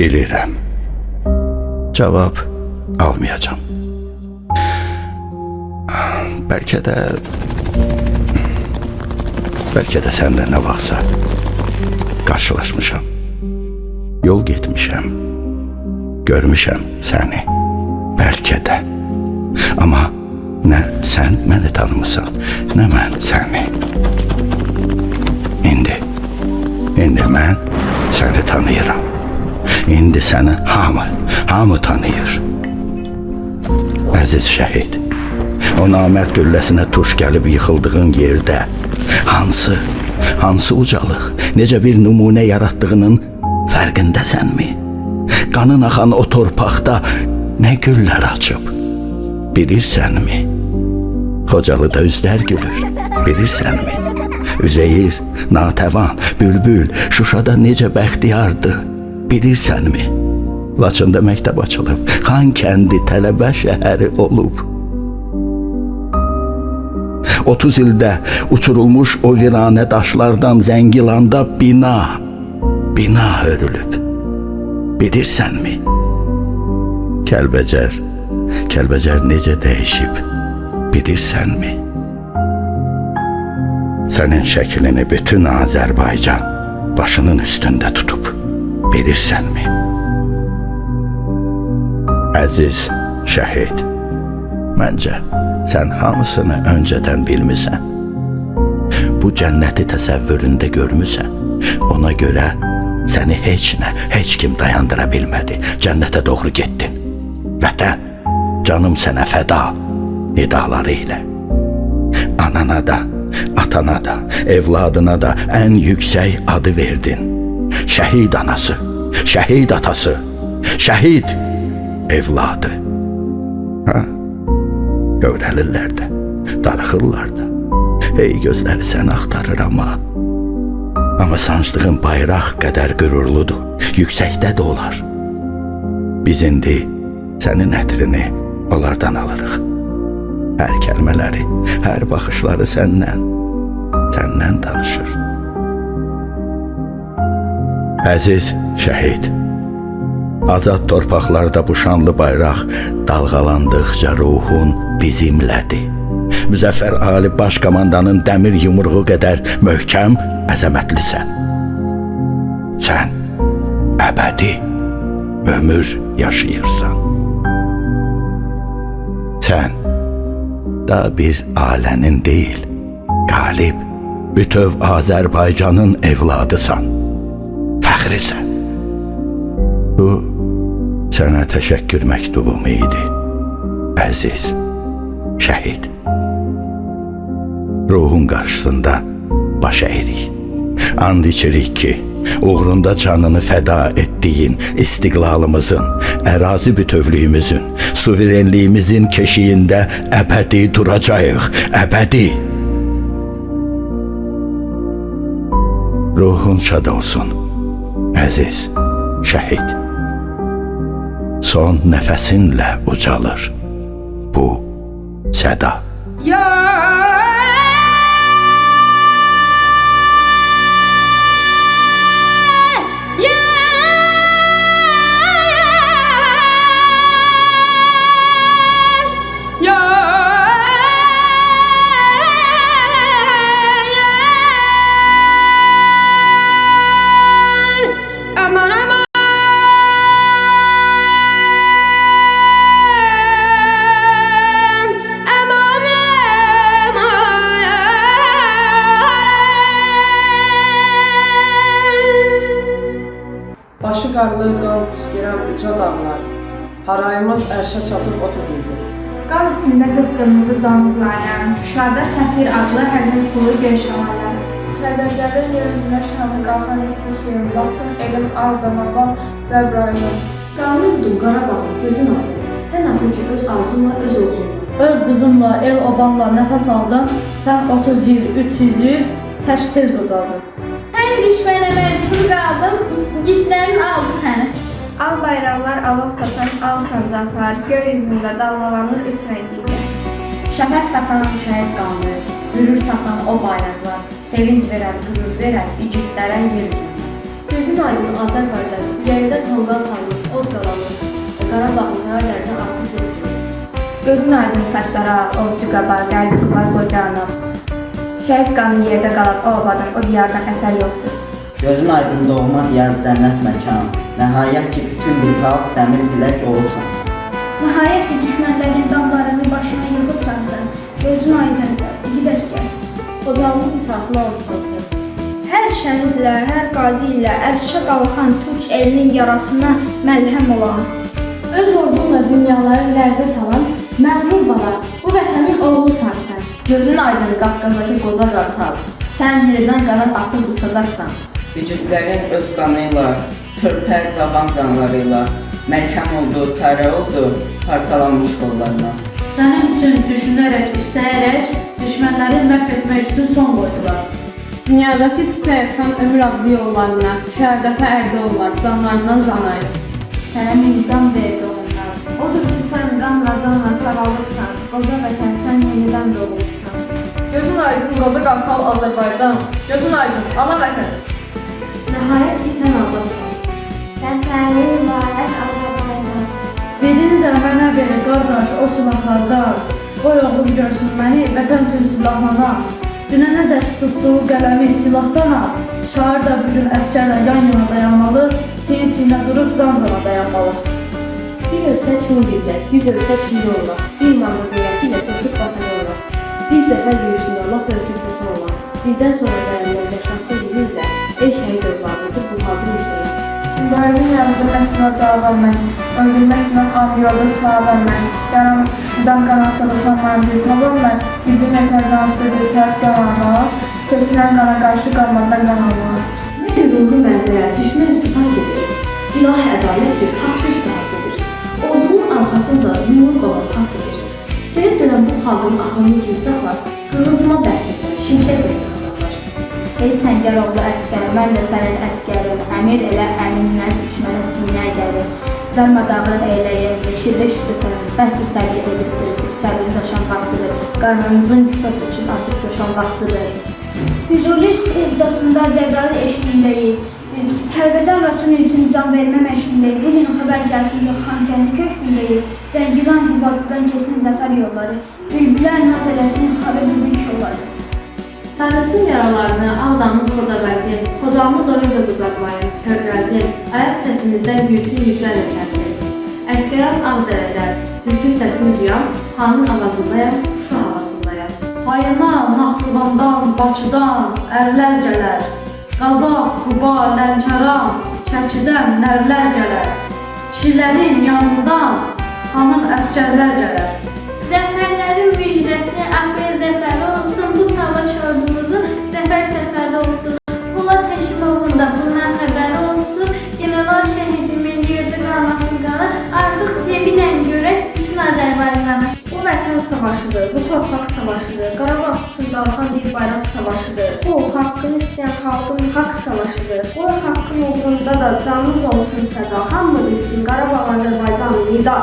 Bilirəm. Cavab almayacağım. Bəlkə də sənlə nə vaxtsa qarşılaşmışam. Yol getmişəm. Görmüşəm səni. Bəlkə də. Amma nə sən məni tanımısan, nə mən səni. İndi mən səni tanıyıram. İndi səni hamı tanıyır. Əziz şəhid, o namərd gülləsinə tuş gəlib yıxıldığın yerdə hansı ucalıq, necə bir nümunə yaratdığının fərqindəsənmi? Qanın axan o torpaqda nə güllər açıb, bilirsənmi? Xocalıda üzlər gülür, bilirsənmi? Üzeyir, Natəvan, Bülbül, Şuşada necə bəxtiyardı, bilirsənmi? Laçında məktəb açılıb, Xankəndi tələbə şəhəri olub. 30 ildə uçurulmuş o viranə daşlardan Zəngilanda bina hörülüb. Bilirsənmi? Kəlbəcər necə dəyişib, bilirsənmi? Sənin şəklini bütün Azərbaycan başının üstündə tutub, bilirsənmi? Əziz şəhid, məncə sən hamısını öncədən bilmisən. Bu cənnəti təsəvvüründə görmüsən. Ona görə səni heç kim dayandıra bilmədi. Cənnətə doğru getdin. Vətən, canım sənə fəda nidaları ilə. Anana da, atana da, evladına da ən yüksək adı verdin. Şəhid anası, şəhid atası, şəhid evladı. Öyrəlirlər də, darıxırlar da. Hey gözləri səni axtarır amma sancdığın bayraq qədər qürurludur, yüksəkdə də olar. Biz indi sənin ətrini onlardan alırıq. Hər kəlmələri, hər baxışları səndən danışır. Əziz şəhid, azad torpaqlarda bu şanlı bayraq dalğalandıqca ruhun bizimlədir. Müzəffər Ali Baş Komandanın dəmir yumruğu qədər möhkəm, əzəmətlisən. Sən əbədi ömür yaşayırsan. Sən da bir ailənin deyil, qalib, bütöv Azərbaycanın evladısan. Fəxrisən. Bu sənə təşəkkür məktubum idi, əziz şəhid. Ruhun qarşısında baş əyirik. And içirik ki, uğrunda canını fəda etdiyin istiqlalımızın, ərazi bütövlüyümüzün, suverenliyimizin keşiyində əbədi duracağıq, əbədi. Ruhun şad olsun, əziz şəhid. Son nəfəsinlə ucalır bu səda. Başı qarlı, qan püskürən uca dağlar, harayımız ərşə çatıb 30 ildir. Qan içində qıpqırmızı damlıqlayan, Şuşada Çətir adlı həzin sulu göy şəlaları. Kəlbəcərdə yer üzünə şanlı qalxan isti suyum, Laçın, elim, Ağdam, babam, Cəbrayılım. Qanlı yurdum Qarabağım, gözün aydın. Sən axı ki, öz arzunla, öz oğlunla. Öz qızımla, el obanla nəfəs aldın, sən 30 il, 300 il tez qocaldın. Sən düşmənə məcbur qaldın, igidlərin aldı səni. Al bayraqlar, alov saçan al sancaqlar, göy yüzündə dalgalanır üç rəngiyle. Şəfəq saçan şəhid qanlı, qürür saçan o bayraqlar, sevinç verər, qürur verər igidlərə yer üzündə. Gözün Gözün aydın Azərbaycan, ürəyində tonqal salmış, od qalanmış, Qarabağın qara dərdi artıq yoxdur. Gözün aydın saçlara, ovcu qaba, qəlbi qılar qocanım. Şəhid qanı yerdə qalan o obadan, o diyardan əsər yoxdur. Gözün aydın doğma diyar cənnət məkan. Nəhayət ki, bütün bir qalb dəmir bilək olubsan. Nəhayət ki, düşmənlərin damlarını başına yıxıbsan sən. Gözün aydın, igid əskər. Xocalının qisasını almışsan sən. Hər şəhidlə, hər qazi ilə ərşə qalxan türk elinin yarasına məlhəm olan. Öz ordunla dünyaları lərzə salan məğrur bala, bu vətənin oğlusan sən. Gözün aydın Qafqazdakı qoca qartal. Sən yeridən qanat atıb uçacaqsan. İgidlərin öz qanıyla, körpə cavan canlarıyla məlhəm oldu, çarə oldu parçalanmış qollarına. Sənin üçün düşünərək, istəyərək düşmənləri məhv etmək üçün son qoydular. Dünyadakı çiçək açan ömür adlı yollarına, şəhadətə ərdə onlar, canlarından canayır. Sənə min can verdi onlar. Odur ki, sən qanla canla sağaldıqsan, qoca vətən sən yenidən doğulubsan. Gözün aydın qoca qartal Azərbaycan, gözün aydın ana vətən. Nəhayət ki, sən azadsan. Səfərin mübarək Azərbaycan. Birini də mənə verir qardaş o silahlardan. Qoy oğlum görsün məni vətən üçün silahlanan. Dünənə dək tutduğu qələmi silah sana. Şair də bugün əskərlə yan yana dayanmalı, çiyin-çiyinə durub can-cana dayanmalı. Bir ölsə kimi birlək, 100 ölsə kimi olmaq, bir manlı qeyrəti ilə coşub vətən olmaq. Biz zəfər yürüyüşündə Allah ölsün səsi olmaq. Bizdən sonra gələnlər yaşasın bilirlər, ey şəhid övladıdır bu hadı müjdələr. Mübarizin yazdırməklə cavab mən, öldürməklə aviyada sahaban mən, yaramdan qanasada sanman bir taban mən, gücün ətərzan sürdür səhət canama, kökülən qana qarşı qalmazdan qanalma. Nə bir ruhlu mənzərə, düşmən üstütan gedir. İlahi ədalətdir, haqsız üstə haqq edir. Ordunun arxasınca yumruq olan haqq edir. Seyid dönən bu xalqın axını kimi saxlar, qığıncıma bəhtirlər, şimşək verəcək saxlar. Ey Səngəroğlu əskər, mən də sənin əskərim, əmir elə əminlə düşmənə sinə gəlir. Darmadağın eyləyim, yeşillə şübhəsən, bəsdir səbir edib öldür, səbrin daşan vaxtıdır, qarnınızın qısas üçün artıq coşan vaxtıdır. Füzuli sevdasında Cəbrəli eşqindəyik. Kəlbəcər Raçın üçün can verməm eşqindəyik. Bu gün xəbər gəlsin ki, Xankəndi köşkündəyik. Zəngilan Qubadlıdan kesin zəfər yolları. Bülbülər naz eləsin xarı bülbül kolları. Sarısın yaralarını, ağdamın xocabəldim, xocamı doyunca qucaqlayın, körlərdim, ayaq səsimizdən gülsün yüzlərlə kəndim. Əskəram Ağdərədə, türkü səsini duyam, xanın avazındayam, Şuşa havasındayam. Hayına, Naxçıvandan, Bakıdan ərlər gələr. Qazaq, Quba, Lənkəran, Şəkidən nərlər gələr. Kişilərin yanından xanım əskərlər gələr. Zəfərlərin müjdəsi, aprel zəfəri olsun, bu savaş ordumuzun zəfər səfəri olsun. Polat Həşimovun da bundan xəbəri olsun, general şəhidimin yerdə qalmasın qala, artıq sevinən görək bütün Azərbaycanı. Bu vətən savaşıdır, bu torpaq savaşıdır, Qarabağ üçün qalxan bir bayraq savaşıdır. Bu, haqqını istəyən xalqın haqq savaşıdır. Bu, haqqın uğrunda da canınız olsun fəda, hamı bilsin Qarabağ Azərbaycan nida.